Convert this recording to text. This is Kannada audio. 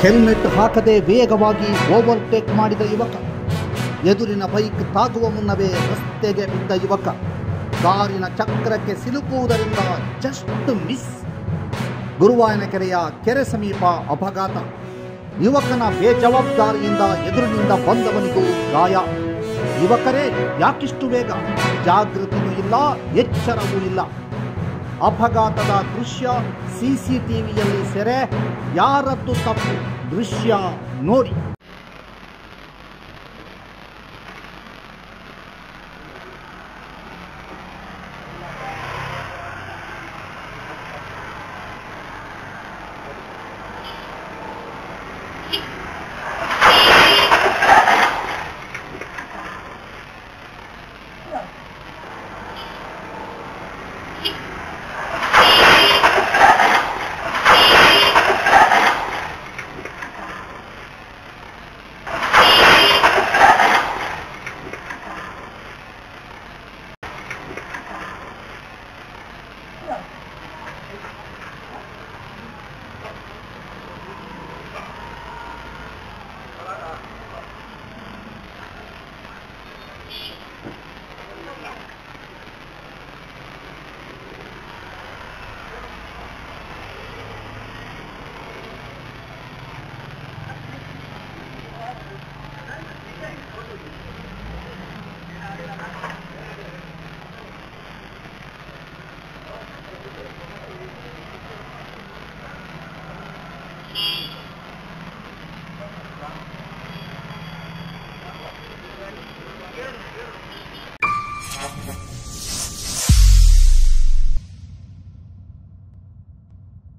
ಹೆಲ್ಮೆಟ್ ಹಾಕದೆ ವೇಗವಾಗಿ ಓವರ್ಟೇಕ್ ಮಾಡಿದ ಯುವಕ, ಎದುರಿನ ಬೈಕ್ ತಾಗುವ ಮುನ್ನವೇ ರಸ್ತೆಗೆ ಬಿದ್ದ ಯುವಕ, ಕಾರಿನ ಚಕ್ರಕ್ಕೆ ಸಿಲುಕುವುದರಿಂದ ಜಸ್ಟ್ ಮಿಸ್. ಗುರುವಾಯನಕೆರೆಯ ಕೆರೆ ಸಮೀಪ ಅಪಘಾತ. ಯುವಕನ ಬೇಜವಾಬ್ದಾರಿಯಿಂದ ಎದುರಿನಿಂದ ಬಂದವನಿಗೂ ಗಾಯ. ಯುವಕರೇ ಯಾಕಿಷ್ಟು ವೇಗ? ಜಾಗೃತಿಯೂ ಇಲ್ಲ, ಎಚ್ಚರವೂ ಇಲ್ಲ. ಅಪಘಾತದ ದೃಶ್ಯ ಸಿಸಿಟಿವಿಯಲ್ಲಿ ಸೆರೆ. ಯಾರದ್ದು ತಪ್ಪು? ದೃಶ್ಯ ನೋಡಿ.